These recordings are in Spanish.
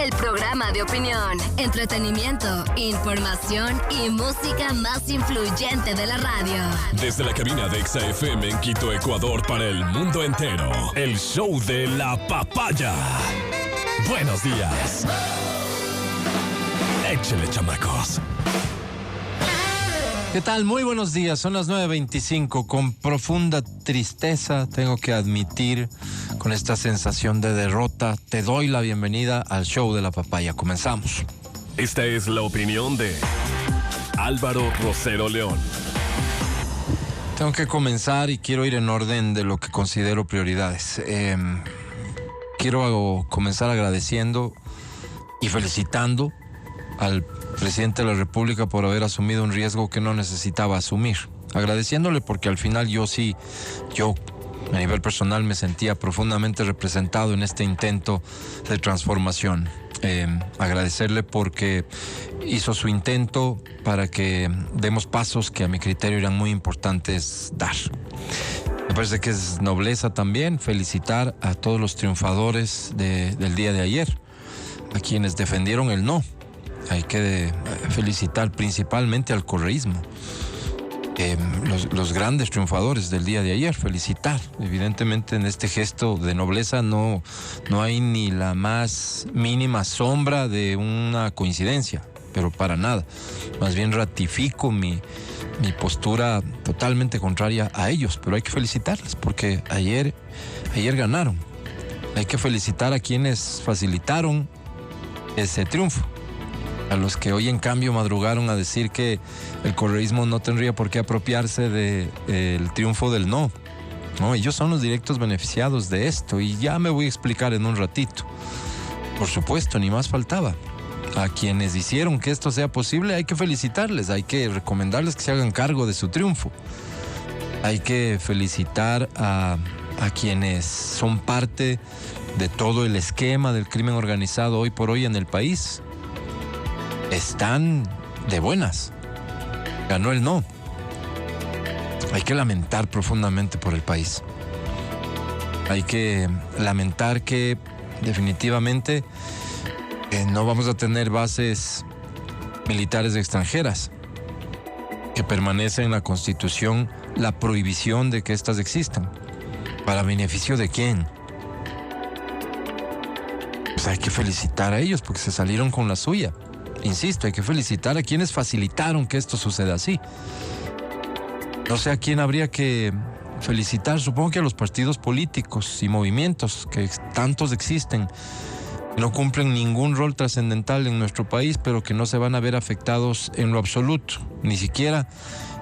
el programa de opinión, entretenimiento, información y música más influyente de la radio. Desde la cabina de Exa FM en Quito, Ecuador, para el mundo entero. El show de la papaya. Buenos días. Échale, chamacos. ¿Qué tal? Muy buenos días, son las 9:25. Con profunda tristeza tengo que admitir, con esta sensación de derrota, te doy la bienvenida al show de la papaya. Comenzamos. Esta es la opinión de Álvaro Rosero León. Tengo que comenzar y quiero ir en orden de lo que considero prioridades. Quiero comenzar agradeciendo y felicitando al presidente de la República por haber asumido un riesgo que no necesitaba asumir. Agradeciéndole porque al final yo a nivel personal me sentía profundamente representado en este intento de transformación. Agradecerle porque hizo su intento para que demos pasos que a mi criterio eran muy importantes dar. Me parece que es nobleza también felicitar a todos los triunfadores del día de ayer, a quienes defendieron el no. Hay que felicitar principalmente al correísmo, los grandes triunfadores del día de ayer, felicitar. Evidentemente en este gesto de nobleza no hay ni la más mínima sombra de una coincidencia, pero para nada. Más bien ratifico mi postura totalmente contraria a ellos, pero hay que felicitarles porque ayer ganaron. Hay que felicitar a quienes facilitaron ese triunfo. A los que hoy en cambio madrugaron a decir que el correísmo no tendría por qué apropiarse del triunfo del no. No, ellos son los directos beneficiados de esto y ya me voy a explicar en un ratito. Por supuesto, ni más faltaba. A quienes hicieron que esto sea posible hay que felicitarles, hay que recomendarles que se hagan cargo de su triunfo. Hay que felicitar a quienes son parte de todo el esquema del crimen organizado hoy por hoy en el país. Están de buenas. Ganó el no. Hay que lamentar profundamente por el país. Hay que lamentar que definitivamente no vamos a tener bases militares extranjeras, que permanece en la Constitución la prohibición de que éstas existan. ¿Para beneficio de quién? Pues hay que felicitar a ellos porque se salieron con la suya. Insisto, hay que felicitar a quienes facilitaron que esto suceda así. No sé a quién habría que felicitar, supongo que a los partidos políticos y movimientos, que tantos existen, que no cumplen ningún rol trascendental en nuestro país, pero que no se van a ver afectados en lo absoluto, ni siquiera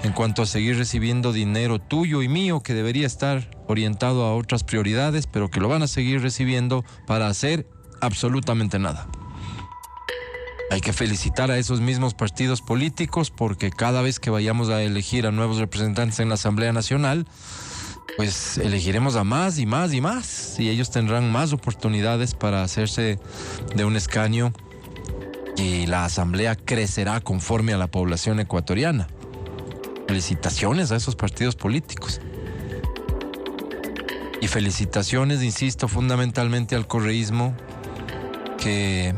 en cuanto a seguir recibiendo dinero tuyo y mío, que debería estar orientado a otras prioridades, pero que lo van a seguir recibiendo para hacer absolutamente nada. Hay que felicitar a esos mismos partidos políticos porque cada vez que vayamos a elegir a nuevos representantes en la Asamblea Nacional, pues elegiremos a más y más y más, y ellos tendrán más oportunidades para hacerse de un escaño y la Asamblea crecerá conforme a la población ecuatoriana. Felicitaciones a esos partidos políticos. Y felicitaciones, insisto, fundamentalmente al correísmo, que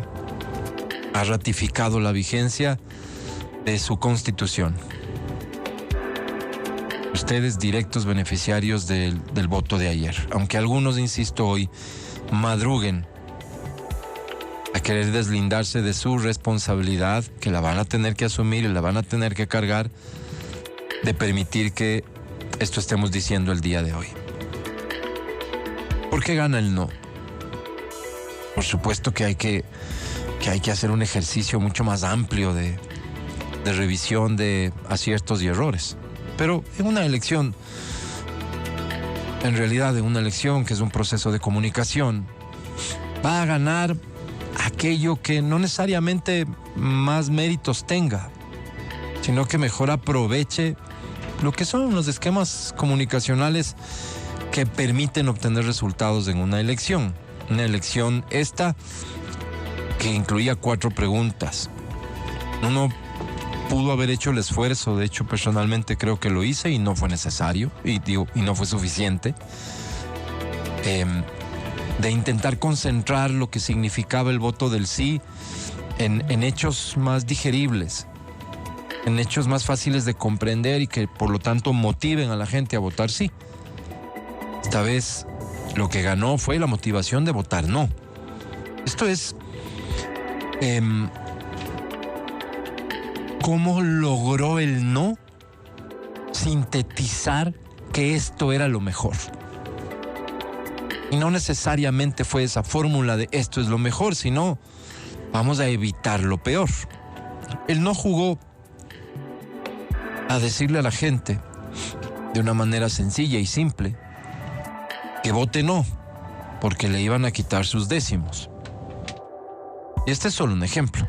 ha ratificado la vigencia de su constitución. Ustedes directos beneficiarios del voto de ayer, aunque algunos, insisto, hoy madruguen a querer deslindarse de su responsabilidad, que la van a tener que asumir y la van a tener que cargar, de permitir que esto estemos diciendo el día de hoy. ¿Por qué gana el no? Por supuesto que hay que hacer un ejercicio mucho más amplio de revisión de aciertos y errores. Pero en una elección, en realidad en una elección que es un proceso de comunicación, va a ganar aquello que no necesariamente más méritos tenga, sino que mejor aproveche lo que son los esquemas comunicacionales que permiten obtener resultados en una elección. Una elección esta que incluía 4 preguntas. Uno pudo haber hecho el esfuerzo, de hecho personalmente creo que lo hice y no fue necesario y no fue suficiente, de intentar concentrar lo que significaba el voto del sí en hechos más digeribles, en hechos más fáciles de comprender y que por lo tanto motiven a la gente a votar sí. Esta vez lo que ganó fue la motivación de votar no. Esto es cómo logró el no sintetizar que esto era lo mejor. Y no necesariamente fue esa fórmula de esto es lo mejor, sino vamos a evitar lo peor. Él no jugó a decirle a la gente de una manera sencilla y simple que vote no, porque le iban a quitar sus décimos. Y este es solo un ejemplo.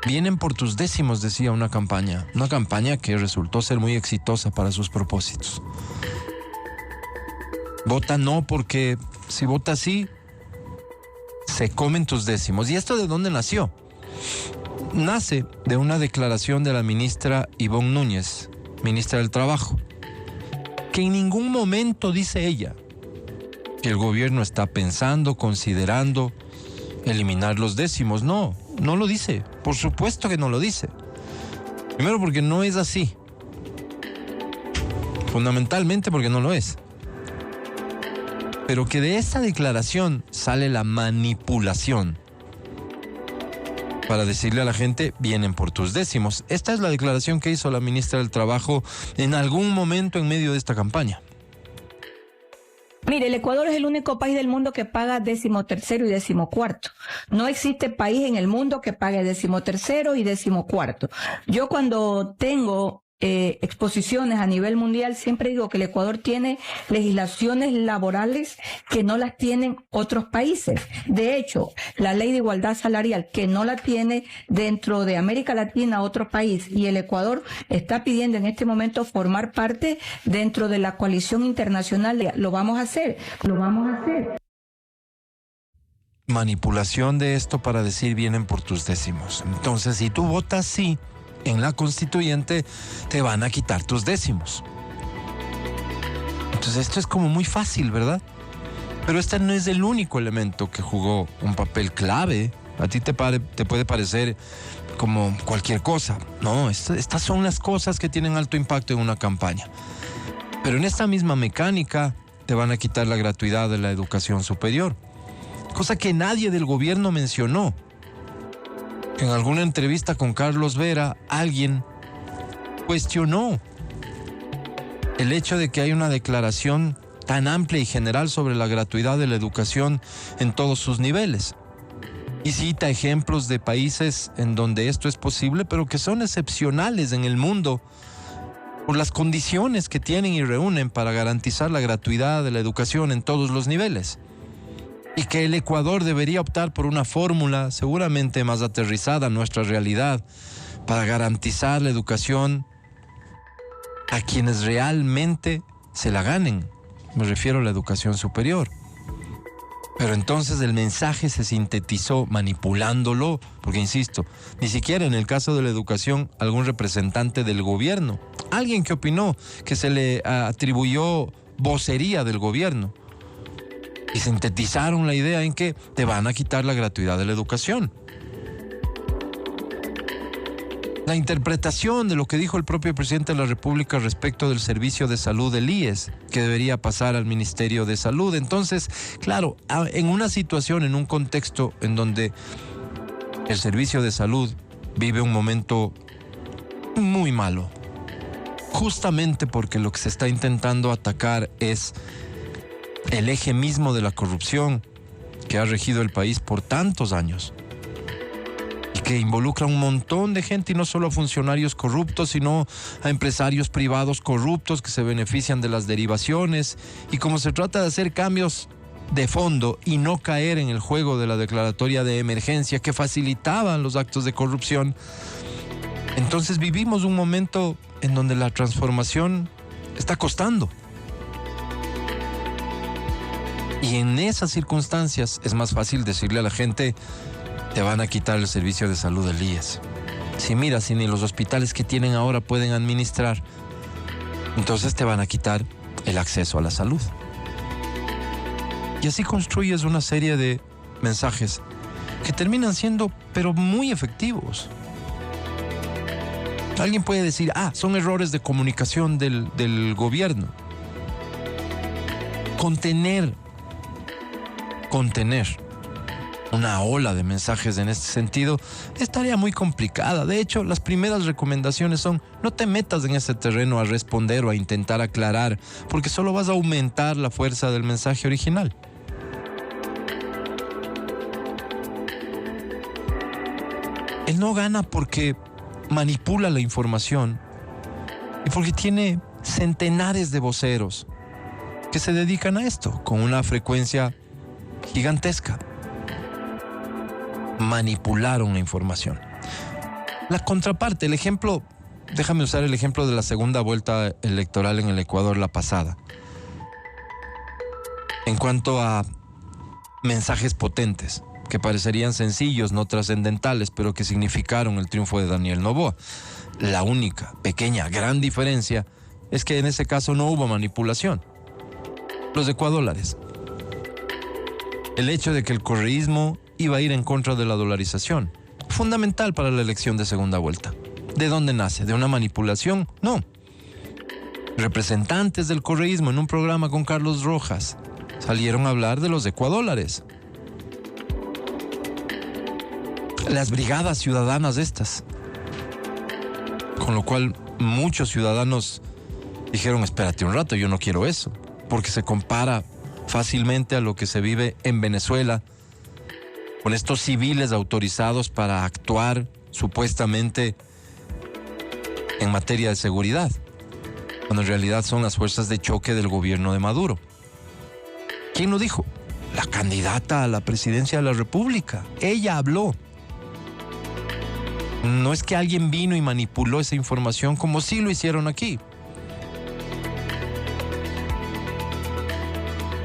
Vienen por tus décimos, decía una campaña que resultó ser muy exitosa para sus propósitos. Vota no, porque si vota sí, se comen tus décimos. ¿Y esto de dónde nació? Nace de una declaración de la ministra Ivonne Núñez, ministra del Trabajo, que en ningún momento dice ella que el gobierno está pensando, considerando eliminar los décimos. No lo dice. Por supuesto que no lo dice. Primero porque no es así. Fundamentalmente porque no lo es. Pero que de esa declaración sale la manipulación para decirle a la gente, vienen por tus décimos. Esta es la declaración que hizo la ministra del Trabajo en algún momento en medio de esta campaña. Mire, el Ecuador es el único país del mundo que paga 13º y 14º. No existe país en el mundo que pague 13º y 14º. Yo cuando tengo exposiciones a nivel mundial siempre digo que el Ecuador tiene legislaciones laborales que no las tienen otros países. De hecho, la ley de igualdad salarial que no la tiene dentro de América Latina otro país, y el Ecuador está pidiendo en este momento formar parte dentro de la coalición internacional. Lo vamos a hacer. Manipulación de esto para decir vienen por tus décimos. Entonces, si tú votas sí en la constituyente, te van a quitar tus décimos. Entonces esto es como muy fácil, ¿verdad? Pero este no es el único elemento que jugó un papel clave. A ti te puede parecer como cualquier cosa. No, estas son las cosas que tienen alto impacto en una campaña. Pero en esta misma mecánica te van a quitar la gratuidad de la educación superior, cosa que nadie del gobierno mencionó. En alguna entrevista con Carlos Vera, alguien cuestionó el hecho de que hay una declaración tan amplia y general sobre la gratuidad de la educación en todos sus niveles. Y cita ejemplos de países en donde esto es posible, pero que son excepcionales en el mundo por las condiciones que tienen y reúnen para garantizar la gratuidad de la educación en todos los niveles. Y que el Ecuador debería optar por una fórmula seguramente más aterrizada a nuestra realidad para garantizar la educación a quienes realmente se la ganen. Me refiero a la educación superior. Pero entonces el mensaje se sintetizó manipulándolo, porque insisto, ni siquiera en el caso de la educación algún representante del gobierno, alguien que opinó, que se le atribuyó vocería del gobierno, y sintetizaron la idea en que te van a quitar la gratuidad de la educación. La interpretación de lo que dijo el propio presidente de la República respecto del servicio de salud del IES, que debería pasar al Ministerio de Salud. Entonces, claro, en una situación, en un contexto en donde el servicio de salud vive un momento muy malo, justamente porque lo que se está intentando atacar es el eje mismo de la corrupción que ha regido el país por tantos años y que involucra a un montón de gente, y no solo a funcionarios corruptos, sino a empresarios privados corruptos que se benefician de las derivaciones. Y como se trata de hacer cambios de fondo y no caer en el juego de la declaratoria de emergencia que facilitaban los actos de corrupción, entonces vivimos un momento en donde la transformación está costando. Y en esas circunstancias es más fácil decirle a la gente, te van a quitar el servicio de salud del IES. Si mira, si ni los hospitales que tienen ahora pueden administrar, entonces te van a quitar el acceso a la salud. Y así construyes una serie de mensajes que terminan siendo, pero muy efectivos. Alguien puede decir, son errores de comunicación del gobierno. Contener una ola de mensajes en este sentido es tarea muy complicada. De hecho, las primeras recomendaciones son: no te metas en ese terreno a responder o a intentar aclarar, porque solo vas a aumentar la fuerza del mensaje original. Él no gana porque manipula la información y porque tiene centenares de voceros que se dedican a esto con una frecuencia gigantesca. Manipular una información. La contraparte, el ejemplo, déjame usar el ejemplo de la segunda vuelta electoral en el Ecuador, la pasada. En cuanto a mensajes potentes, que parecerían sencillos, no trascendentales, pero que significaron el triunfo de Daniel Noboa. La única, pequeña, gran diferencia es que en ese caso no hubo manipulación. Los ecuadólares. El hecho de que el correísmo iba a ir en contra de la dolarización, fundamental para la elección de segunda vuelta. ¿De dónde nace? ¿De una manipulación? No. Representantes del correísmo en un programa con Carlos Rojas salieron a hablar de los ecuadólares. Las brigadas ciudadanas estas. Con lo cual muchos ciudadanos dijeron: espérate un rato, yo no quiero eso, porque se compara fácilmente a lo que se vive en Venezuela, con estos civiles autorizados para actuar supuestamente en materia de seguridad, cuando en realidad son las fuerzas de choque del gobierno de Maduro. ¿Quién lo dijo? La candidata a la presidencia de la República. Ella habló. No es que alguien vino y manipuló esa información como sí lo hicieron aquí.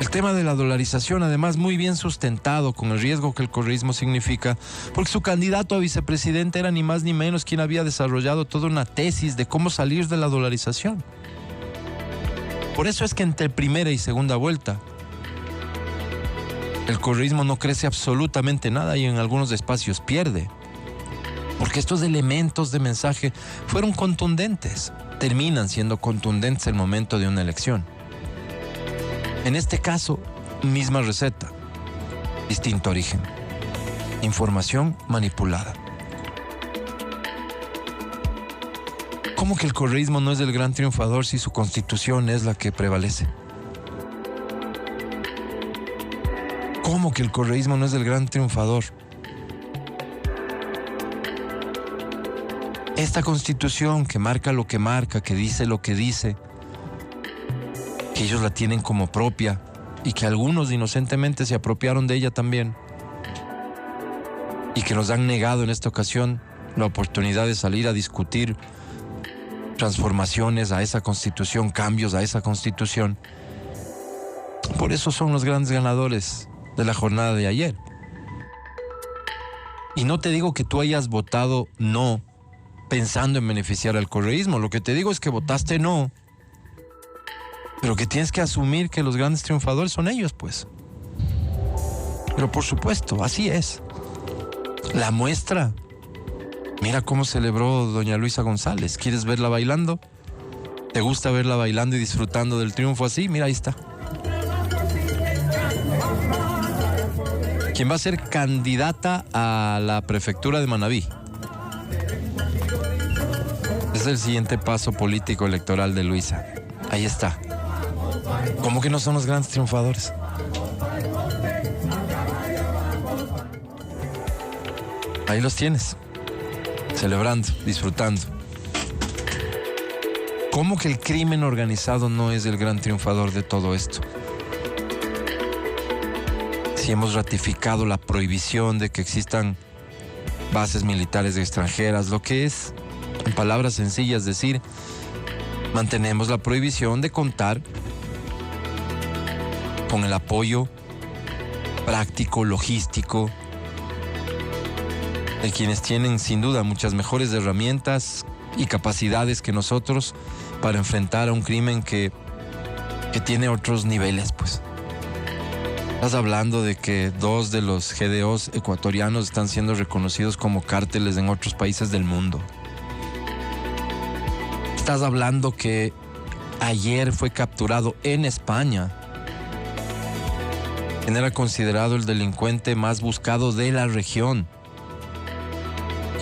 El tema de la dolarización, además, muy bien sustentado, con el riesgo que el correísmo significa, porque su candidato a vicepresidente era ni más ni menos quien había desarrollado toda una tesis de cómo salir de la dolarización. Por eso es que entre primera y segunda vuelta el correísmo no crece absolutamente nada y en algunos espacios pierde, porque estos elementos de mensaje fueron contundentes, terminan siendo contundentes en el momento de una elección. En este caso, misma receta, distinto origen. Información manipulada. ¿Cómo que el correísmo no es el gran triunfador si su constitución es la que prevalece? ¿Cómo que el correísmo no es el gran triunfador? Esta constitución que marca lo que marca, que dice lo que dice, que ellos la tienen como propia y que algunos inocentemente se apropiaron de ella también, y que nos han negado en esta ocasión la oportunidad de salir a discutir transformaciones a esa constitución, cambios a esa constitución. Por eso son los grandes ganadores de la jornada de ayer. Y no te digo que tú hayas votado no pensando en beneficiar al correísmo. Lo que te digo es que votaste no, pero que tienes que asumir que los grandes triunfadores son ellos, pues. Pero por supuesto, así es. La muestra. Mira cómo celebró doña Luisa González. ¿Quieres verla bailando? ¿Te gusta verla bailando y disfrutando del triunfo así? Mira, ahí está. ¿Quién va a ser candidata a la prefectura de Manabí? Es el siguiente paso político electoral de Luisa. Ahí está. ¿Cómo que no son los grandes triunfadores? Ahí los tienes, celebrando, disfrutando. ¿Cómo que el crimen organizado no es el gran triunfador de todo esto? Si hemos ratificado la prohibición de que existan bases militares extranjeras, lo que es, en palabras sencillas, decir, mantenemos la prohibición de contar con el apoyo práctico, logístico, de quienes tienen sin duda muchas mejores herramientas y capacidades que nosotros para enfrentar a un crimen que tiene otros niveles, pues. Estás hablando de que 2 de los GDOs ecuatorianos están siendo reconocidos como cárteles en otros países del mundo. Estás hablando que ayer fue capturado en España quien era considerado el delincuente más buscado de la región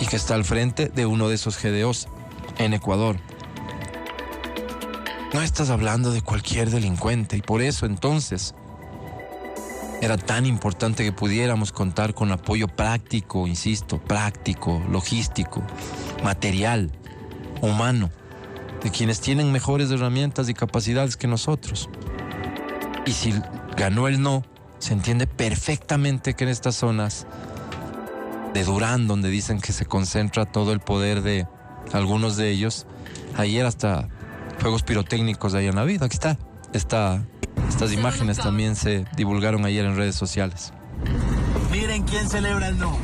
y que está al frente de uno de esos GDOs en Ecuador. No estás hablando de cualquier delincuente y por eso entonces era tan importante que pudiéramos contar con apoyo práctico, insisto, práctico, logístico, material, humano, de quienes tienen mejores herramientas y capacidades que nosotros. Y si ganó el no, se entiende perfectamente que en estas zonas de Durán, donde dicen que se concentra todo el poder de algunos de ellos, ayer hasta fuegos pirotécnicos hayan habido. Aquí está. Estas imágenes también se divulgaron ayer en redes sociales. Miren quién celebra el no.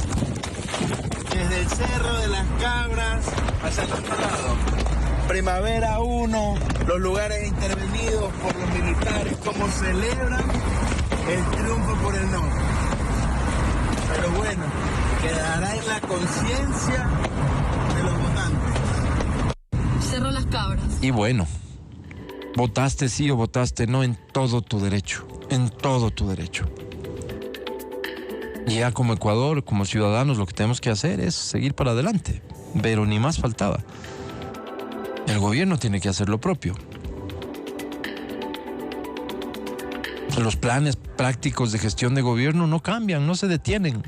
Desde el Cerro de las Cabras hasta el otro lado. Primavera 1, los lugares intervenidos por los militares, cómo celebran el triunfo por el no. Pero bueno, quedará en la conciencia de los votantes. Cerro Las Cabras. Y bueno, votaste sí o votaste no, en todo tu derecho, en todo tu derecho. Y ya como Ecuador, como ciudadanos, lo que tenemos que hacer es seguir para adelante, pero ni más faltaba. El gobierno tiene que hacer lo propio. Los planes prácticos de gestión de gobierno no cambian, no se detienen.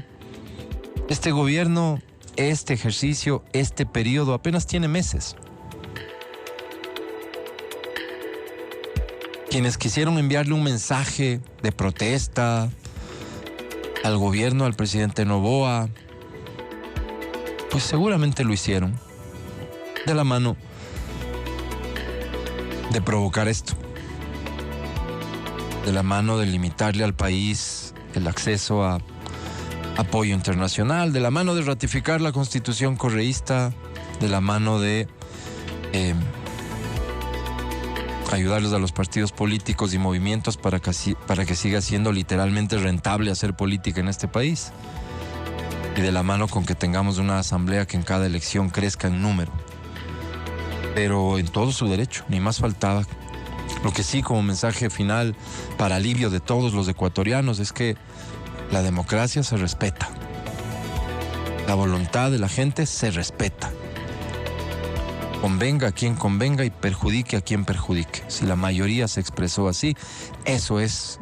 Este gobierno, este ejercicio, este periodo apenas tiene meses. Quienes quisieron enviarle un mensaje de protesta al gobierno, al presidente Noboa, pues seguramente lo hicieron de la mano de provocar esto, de la mano de limitarle al país el acceso a apoyo internacional, de la mano de ratificar la Constitución correísta, de la mano de ayudarles a los partidos políticos y movimientos para que siga siendo literalmente rentable hacer política en este país, y de la mano con que tengamos una asamblea que en cada elección crezca en número, pero en todo su derecho, ni más faltaba. Lo que sí, como mensaje final para alivio de todos los ecuatorianos, es que la democracia se respeta, la voluntad de la gente se respeta, convenga a quien convenga y perjudique a quien perjudique. Si la mayoría se expresó así, eso es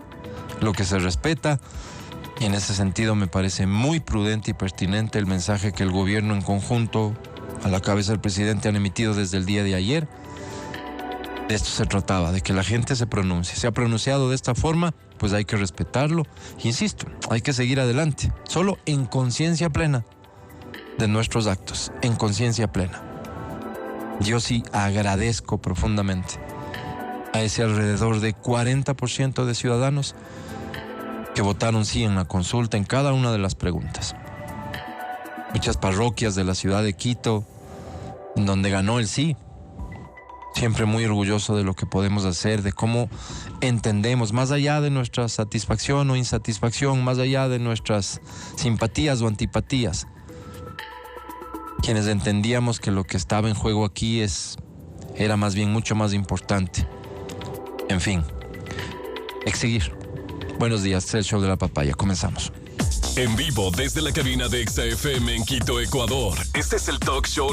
lo que se respeta, y en ese sentido me parece muy prudente y pertinente el mensaje que el gobierno en conjunto, a la cabeza del presidente, han emitido desde el día de ayer. De esto se trataba, de que la gente se pronuncie. Se ha pronunciado de esta forma, pues hay que respetarlo. Insisto, hay que seguir adelante, solo en conciencia plena de nuestros actos, en conciencia plena. Yo sí agradezco profundamente a ese alrededor de 40% de ciudadanos que votaron sí en la consulta en cada una de las preguntas. Muchas parroquias de la ciudad de Quito, en donde ganó el sí. Siempre muy orgulloso de lo que podemos hacer, de cómo entendemos, más allá de nuestra satisfacción o insatisfacción, más allá de nuestras simpatías o antipatías, quienes entendíamos que lo que estaba en juego aquí era más bien mucho más importante. En fin, seguir. Buenos días, este es el show de la papaya, comenzamos. En vivo desde la cabina de Exa FM en Quito, Ecuador. Este es el talk show